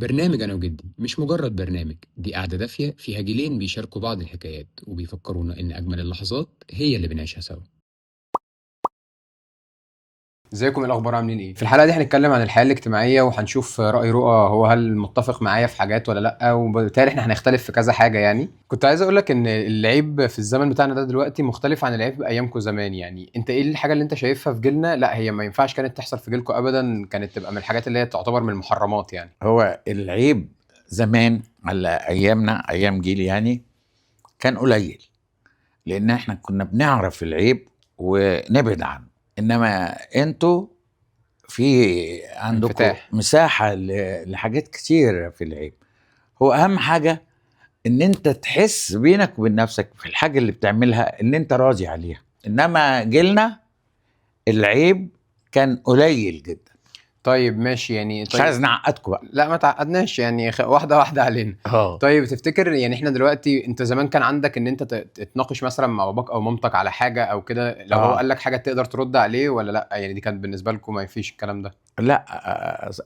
برنامج أنا وجدي مش مجرد برنامج، دي قعدة دافية فيها جيلين بيشاركوا بعض الحكايات وبيفكرونا إن أجمل اللحظات هي اللي بنعيشها سوا. ازيكم، ايه الاخبار؟ عاملين ايه؟ في الحلقه دي هنتكلم عن الحياه الاجتماعيه وهنشوف راي رؤى، هو هل متفق معايا في حاجات ولا لا، وبالتالي احنا هنختلف في كذا حاجه. يعني كنت عايز اقول لك ان العيب في الزمن بتاعنا ده دلوقتي مختلف عن العيب ايامكم زمان. يعني انت ايه الحاجه اللي انت شايفها في جيلنا لا هي ما ينفعش كانت تحصل في جيلكم ابدا، كانت تبقى من الحاجات اللي هي تعتبر من المحرمات يعني؟ هو العيب زمان على ايامنا، ايام جيلي يعني، كان قليل، لان احنا كنا بنعرف العيب ونبعد عنه. انما انتوا في عندكم انفتاح. مساحة لحاجات كتير في العيب. هو اهم حاجة ان انت تحس بينك وبين نفسك في الحاجة اللي بتعملها ان انت راضي عليها. انما جيلنا العيب كان قليل جدا. طيب ماشي، يعني مش عايز طيب. نعقدكم بقى. لا ما تعقدناش، يعني واحده واحده علينا. اه طيب تفتكر يعني احنا دلوقتي، انت زمان كان عندك ان انت تتناقش مثلا مع باباك او مامتك على حاجه او كده، لو هو اه قال لك حاجه تقدر ترد عليه ولا لا؟ يعني دي كانت بالنسبه لكم ما فيش الكلام ده؟ لا،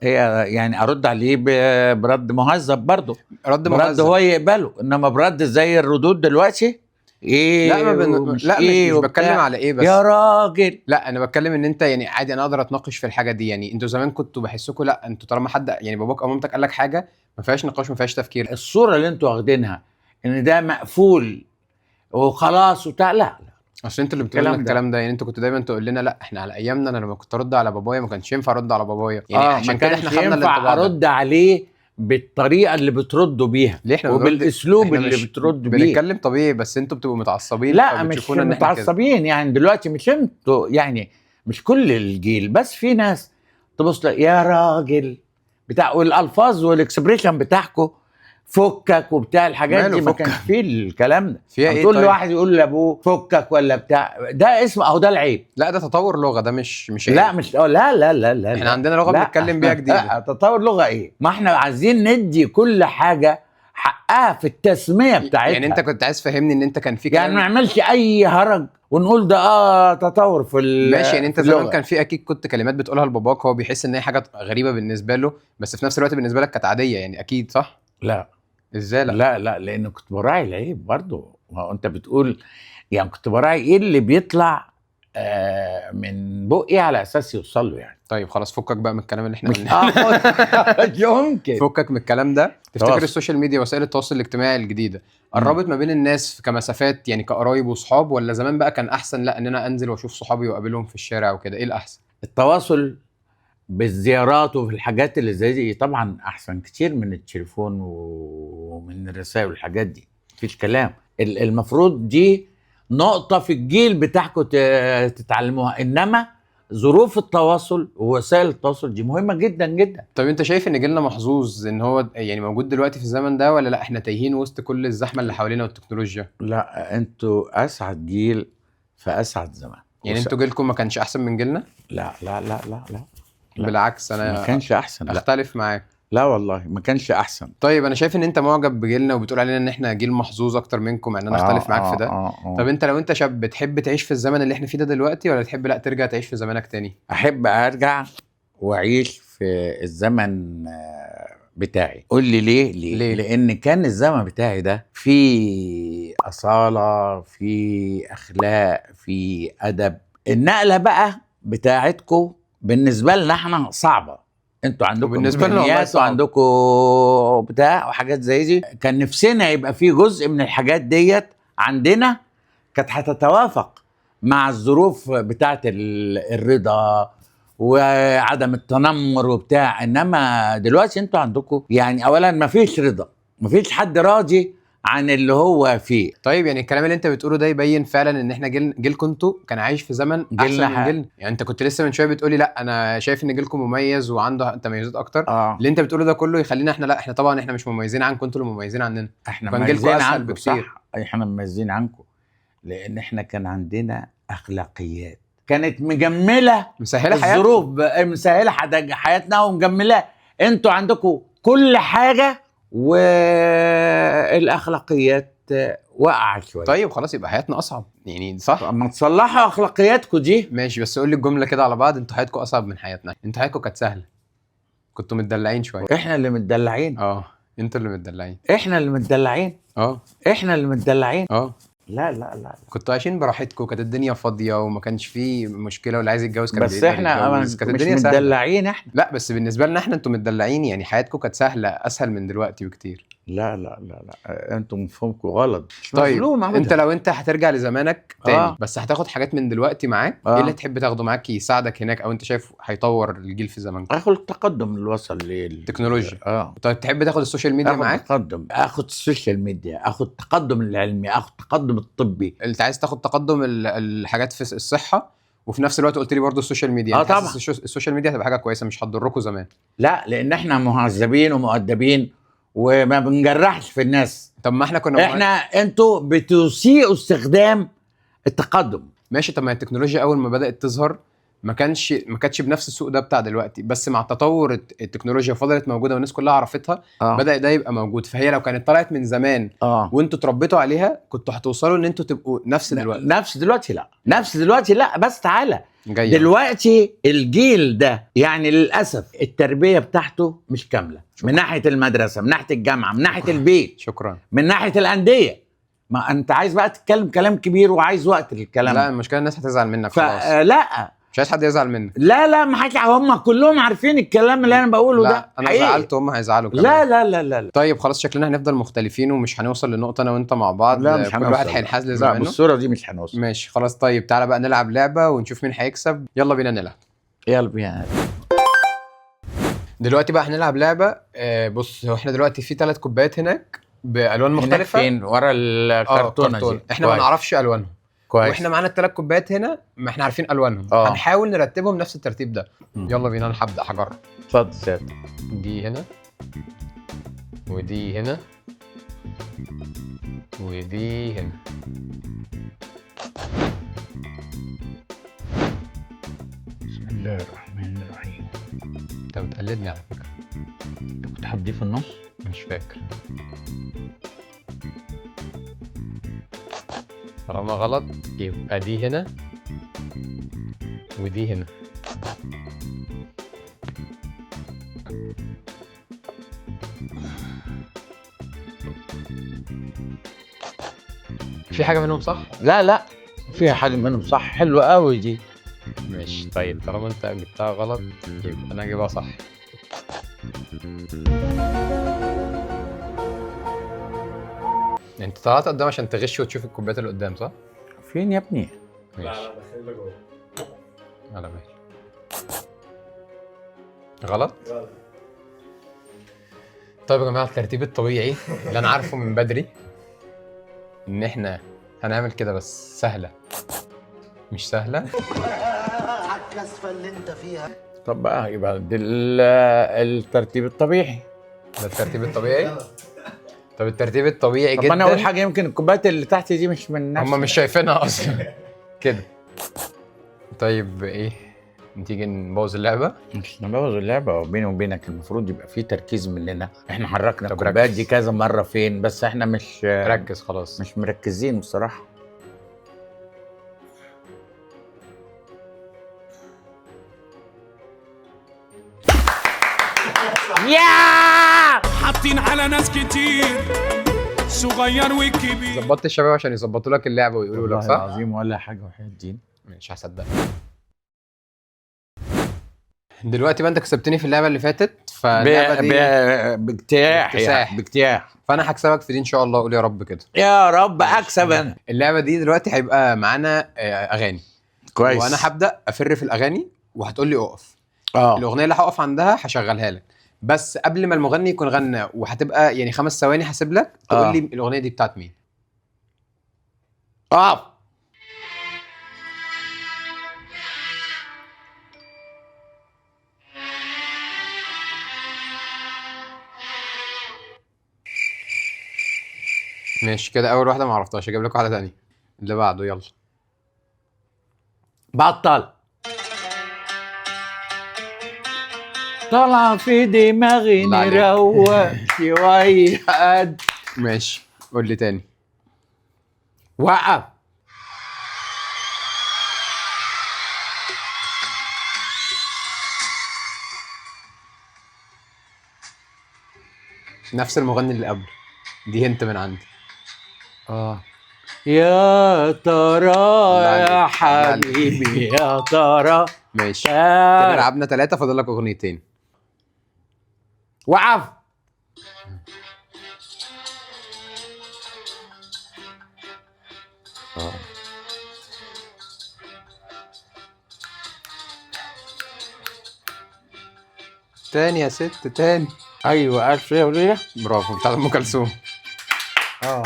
هي يعني ارد عليه برد مهذب برضه، رد برد مهذب. هو يقبله. انما برد زي الردود دلوقتي لا ما ايه ومش لا مش ايه مش بتكلم وبتاع. على ايه يا بس. راجل، لا انا بتكلم ان انت يعني عادي انا اقدر اتناقش في الحاجه دي. يعني انتوا زمان كنتوا بحسكوا لا، انتوا طالما حد يعني باباك او مامتك قال لك حاجه ما فيهاش نقاش، ما فيهاش تفكير. الصورة اللي انتوا واخدينها ان ده مقفول وخلاص وبتاع، لا لا، اصل انتوا مش اللي بتقولوا لنا الكلام ده. الكلام ده. يعني انتوا كنتوا دايما تقول لنا لا احنا على ايامنا، انا لما كنت ارد على بابايا ما كانش ينفع ارد على بابايا، يعني ما عشان كده احنا كانش خدنا ينفع الانطباع ده. ارد عليه بالطريقة اللي بتردوا بيها ليه احنا بنرد؟ وبالاسلوب احنا اللي مش بتردوا بيه. بنتكلم طبيعي، بس انتوا بتبقوا متعصبين لا مش فبتشوفونا ان احنا كده. متعصبين يعني دلوقتي، مش انتوا يعني، مش كل الجيل، بس في ناس تبص يا راجل بتاع، والالفاظ والاكسبريشن بتاعكم فكك وبتاع الحاجات ماله دي، ما فك؟ كانش فيه الكلام ده. فيها لما ايه تقول طيب؟ لواحد يقول لابوه فكك ولا بتاع، ده اسمه اهو ده العيب. لا ده تطور لغة، ده مش لا عيب. مش لا لا لا لا احنا لا عندنا لغة لا بنتكلم بيها جديدة. تطور لغه ايه؟ ما احنا عايزين ندي كل حاجه حقها في التسميه يعني انت بتاعتها. كنت عايز تفهمني ان انت كان في يعني ما كلام. نعملش اي هرج ونقول ده تطور ماشي، يعني في انت زمان اللغه. كان في اكيد كنت كلمات بتقولها لباباك هو بيحس ان هي حاجة غريبة بالنسبة له، بس في نفس الوقت بالنسبة لك كانت عادية، يعني اكيد صح؟ لا ازاي لا؟ لا لا، لان كنت براعي العيب برضه. ما هو انت بتقول يعني كنت براعي ايه اللي بيطلع من بقي على اساس يوصل له يعني. طيب خلاص فكك بقى من الكلام اللي احنا مش قلناه. يمكن. فكك من الكلام ده. تفتكر تواصل. السوشيال ميديا، وسائل التواصل الاجتماعي الجديدة، مم. قربت ما بين الناس كمسافات يعني كقرايب وصحاب، ولا زمان بقى كان احسن لا ان انا انزل واشوف صحابي واقابلهم في الشارع وكده؟ ايه الاحسن؟ التواصل بالزيارات وفي الحاجات اللي زي دي طبعا احسن كتير من التليفون ومن الرسائل والحاجات دي، مفيش كلام. المفروض دي نقطة في الجيل بتاعكم تتعلموها. انما ظروف التواصل ووسائل التواصل دي مهمة جدا جدا. طب انت شايف ان جيلنا محظوظ ان هو يعني موجود دلوقتي في الزمن ده، ولا لا احنا تايهين وسط كل الزحمة اللي حوالينا والتكنولوجيا؟ لا، انتوا اسعد جيل في اسعد زمان يعني انتوا جيلكم ما كانش احسن من جيلنا؟ لا لا لا لا لا لا، بالعكس ما انا كانش احسن. لا اختلف معاك. لا والله ما كانش احسن. طيب انا شايف ان انت معجب بجيلنا وبتقول علينا ان احنا جيل محظوظ اكتر منكم، مع ان انا اختلف معاك في ده. طب انت لو انت شاب بتحب تعيش في الزمن اللي احنا فيه ده دلوقتي، ولا تحب لا ترجع تعيش في زمانك تاني؟ احب ارجع واعيش في الزمن بتاعي. قول لي ليه؟ ليه؟ لان كان الزمن بتاعي ده فيه اصالة، فيه اخلاق، فيه ادب. النقلة بقى بتاعتكم بالنسبة لنا احنا صعبة. انتوا عندكم وبالنسبة لنا والله امكانيات صعب. وعندكم بتاع وحاجات زي دي. كان نفسنا يبقى فيه جزء من الحاجات ديت عندنا، كانت هتتوافق مع الظروف بتاعت الرضا وعدم التنمر وبتاع. انما دلوقتي انتوا عندكم يعني اولا ما فيش رضا، ما فيش حد راضي عن اللي هو فيه. طيب يعني الكلام اللي انت بتقوله ده يبين فعلا ان احنا جيلكم انتوا كان عايش في زمن احسن من جيلنا جيلنا. يعني انت كنت لسه من شويه بتقولي لا انا شايف ان جيلكم مميز وعنده تميزات اكتر. اه اللي انت بتقوله ده كله يخلينا احنا لا، احنا طبعا احنا مش مميزين عنكم، انتوا اللي مميزين عننا. احنا وكان جيلكم مميزين اسهل عنكم بكتير. صح، احنا مميزين عنكم لان احنا كان عندنا اخلاقيات كانت مجمله. مسهله الظروف حياتكم. مسهله حياتنا ومجملاه. انتوا عندكم كل حاجه والاخلاقيات واقعه شويه. طيب خلاص يبقى حياتنا اصعب يعني، صح؟ اما تصلحوا اخلاقياتكم دي. ماشي، بس قول لي الجمله كده على بعض، انتوا حياتكم اصعب من حياتنا؟ انتوا حياتكم كانت سهله، كنتوا متدلعين شويه. احنا اللي متدلعين. انتوا اللي متدلعين. احنا اللي متدلعين. اه احنا اللي متدلعين. اه لا لا لا. كنتوا عايشين براحتكم، كانت الدنيا فاضيه وما كانش فيه مشكله، واللي عايز يتجوز كان بس بيقدر احنا يتجوز، كانت مش الدنيا سهله. متدلعين احنا. لا بس بالنسبه لنا احنا انتوا متدلعين، يعني حياتكم كانت سهله، اسهل من دلوقتي بكتير. لا لا لا لا، انتم مفهومكم غلط. مش طيب مظلوم أبداً. انت لو انت هترجع لزمانك تاني آه. بس هتاخد حاجات من دلوقتي معاك، ايه اللي تحب تاخده معاك يساعدك هناك، او انت شايف هيطور الجيل في زمانك؟ اخد التقدم اللي وصل التكنولوجيا. اه. طيب تحب تاخد السوشيال ميديا اخد معاك؟ تقدم، اخد السوشيال ميديا، اخد التقدم العلمي، اخد التقدم الطبي. انت عايز تاخد تقدم الحاجات في الصحه، وفي نفس الوقت قلت لي برضو السوشيال ميديا. انت طبعا. حاسس السوشيال ميديا هتبقى حاجه كويسه مش هتضركم زمان؟ لا، لان احنا مهذبين ومؤدبين وما بنجرحش في الناس. طب ما احنا كنا انتوا بتسيئوا استخدام التقدم. ماشي. طب ما التكنولوجيا اول ما بدات تظهر ما كانتش بنفس السوق ده بتاع دلوقتي، بس مع تطور التكنولوجيا فضلت موجوده والناس كلها عرفتها. بدا ده يبقى موجود، فهي لو كانت طلعت من زمان وانتوا اتربيتوا عليها كنتوا هتوصلوا ان انتوا تبقوا نفس دلوقتي. نفس دلوقتي لا، بس تعالى جاي دلوقتي الجيل ده يعني للاسف التربيه بتاعته مش كامله. من ناحيه المدرسه، من ناحيه الجامعه، من ناحيه البيت، شكرا، من ناحيه الانديه. ما انت عايز بقى تتكلم كلام كبير وعايز وقت للكلام. لا المشكله الناس هتزعل منك خلاص. لا مش عايز حد يزعل منك. لا ما حكي، هم كلهم عارفين الكلام اللي انا بقوله لا ده. انا زعلت وهم هيزعلوا كمان. لا. طيب خلاص شكلنا هنفضل مختلفين ومش هنوصل لنقطه انا وانت مع بعض. لا مش كل هنوصل. واحد هينحاز لزمانه. لا بالصوره دي مش هنوصل. ماشي خلاص. طيب تعالى بقى نلعب لعبه ونشوف مين هيكسب. يلا بينا نلعب. يلا بينا. دلوقتي بقى هنلعب لعبه. بص، هو احنا دلوقتي في 3 كوبايات هناك بالوان مختلفه. فين؟ ورا الكرتونه دي. احنا ما نعرفش الوانهم كويس. واحنا معانا ال3 كوبايات هنا ما احنا عارفين الوانهم. هنحاول نرتبهم نفس الترتيب ده. يلا بينا. انا هبدا هجرب. اتفضل سيادة. دي هنا ودي هنا ودي هنا. بسم الله الرحمن الرحيم. انت بتقلدني على فكره. كنت حاطط في النص؟ مش فاكر. طالما غلط يبقى دي هنا ودي هنا. في حاجة منهم صح؟ لا فيها حاجة منهم صح. حلوة قوي دي. ماشي. طيب طالما انت جبتها غلط يبقى انا هجيبها صح. انت طلعت قدام عشان تغش وتشوف الكوبايات اللي قدام صح؟ فين يا ابني؟ ماشي. لا دخلها جوه. على ماشي. غلط؟ غلط. طيب يا جماعة الترتيب الطبيعي اللي انا عارفه من بدري ان احنا هنعمل كده، بس سهلة مش سهلة. عالكسفة اللي انت فيها. طب بقى يبقى الترتيب الطبيعي. ده الترتيب الطبيعي؟ طب الترتيب الطبيعي طب جدا. انا اول حاجة يمكن الكوبايات اللي تحت دي مش من نفس. هم مش شايفينها اصلا كده. طيب ايه، نتيجي نبوظ اللعبة؟ مش نبوظ اللعبة. وبيني وبينك المفروض يبقى في تركيز مننا. احنا حركنا طب الكوبايات ركز. دي كذا مرة فين، بس احنا مش ركز خلاص. مش مركزين بصراحة. يا حاطين على ناس كتير صغير وكبير. ظبطت الشباب عشان يظبطوا لك اللعبة ويقولوا لك صح؟ والله العظيم ولا حاجة وحياة الدين. مش هصدق. دلوقتي بقى انت كسبتني في اللعبة اللي فاتت، فاللعبة دي باجتياح. فانا هكسبك في دي ان شاء الله. قول يا رب كده. يا رب اكسب انا. اللعبة دي دلوقتي هيبقى معانا اغاني. كويس. وانا هبدأ افر في الاغاني وهتقول لي اقف. الاغنية اللي هقف عندها هشغلها لك، بس قبل ما المغني يكون غنى وهتبقى يعني 5 ثواني هسيب لك تقول لي الاغنيه دي بتاعت مين. ماشي كده. اول واحده ما عرفتهاش، اجيب لك واحده ثانيه. اللي بعده يلا. بطل. طلع في دماغي نروق شويه. ماشي قول لي تاني. وقف. نفس المغني اللي قبل. دي هنت من عندي. يا ترى الله يا عليك. حبيبي يا ترى. ماشي كده تعال. لعبنا 3، فاضل لك اغنيتين. وقف. تاني يا ست تاني. ايوه الف ليله وليله. برافو، بتاعت ام كلثوم. اه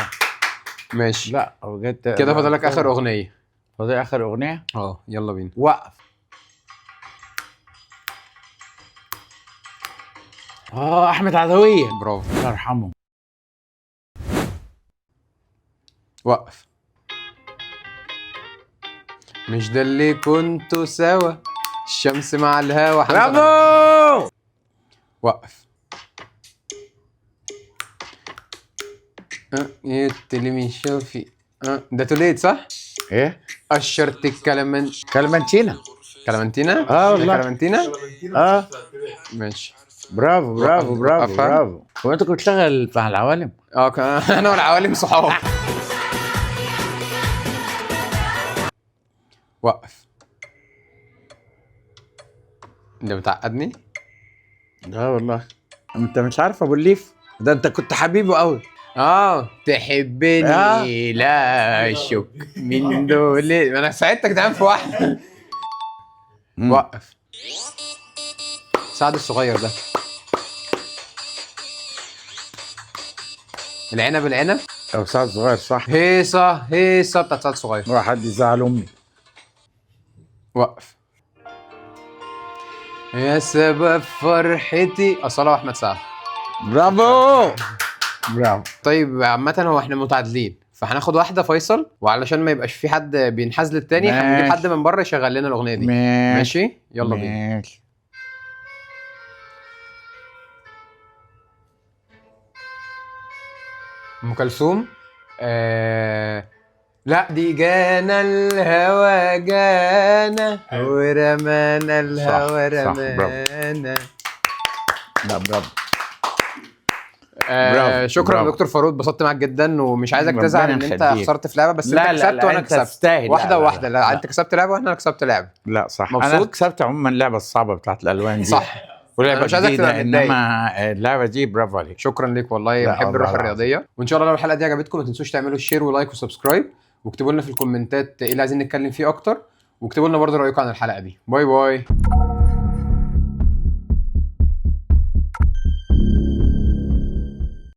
ماشي لا بجد كده فاضل لك اخر اغنيه. فاضل اخر اغنيه. يلا بينا. وقف. احمد عدويه. برافو. الله يرحمه. وقف. مش ده اللي كنتوا سوا، الشمس مع الهوا. برافو. وقف. يتلمي شوفي. ده توليد صح؟ ايه قشرت الكلمن. كلمنتينا. كلمنتينا؟ والله. كلمنتينا؟ ماشي. برافو برافو برافو وقفها. برافو. هو انت كنت بتشتغل مع العوالم؟ انا والعوالم صحاب. وقف. انت بتعقدني؟ لا والله انت مش عارف ابو الليف ده، انت كنت حبيبه قوي. تحبني لا شك من دول. انا ساعدتك دايما في واحده. وقف. سعد الصغير ده. العنب العنب. او سعد صغير صح. هيصه بتاعت سعد الصغير. هو حد يزعل امي. وقف. يا سبب فرحتي أصالة وأحمد سعد. برافو برافو. طيب عامة هو احنا متعادلين، فهناخد واحدة فيصل، وعلشان ما يبقاش في حد بينحاز للتاني هنجيب حد من بره يشغل لنا الأغنية دي. ماشي يلا بينا. ماشي. أم كلثوم. لا دي جانا الهوى جانا ورمانا الهوى صح، برافو. رمانا. لا برافو. شكرا يا برافو. دكتور فاروق، اتبسطت معاك جدا، ومش عايزك ربنا تزعل ان انت يخليك. خسرت في لعبه، بس لا، انت لا، كسبت لا، وانا انت كسبت. تستاهل. واحده لا، لا، واحده. لا، لا لا. انت كسبت لعبه وانا كسبت لعبه. لا صح. مبسوط؟ انا كسبت عموما اللعبه الصعبه بتاعت الالوان دي. صح. ولعبه أنا مش عايزك جديده، تبقى متضايق. انما اللعبه دي برافو عليك. شكرا ليك والله، لا، بحب والله الروح العظيم. الرياضيه. وان شاء الله لو الحلقه دي عجبتكم ما تنسوش تعملوا الشير ولايك وسبسكرايب، واكتبوا لنا في الكومنتات ايه اللي عايزين نتكلم فيه اكتر، واكتبوا لنا برضه رايكم عن الحلقه دي. باي باي.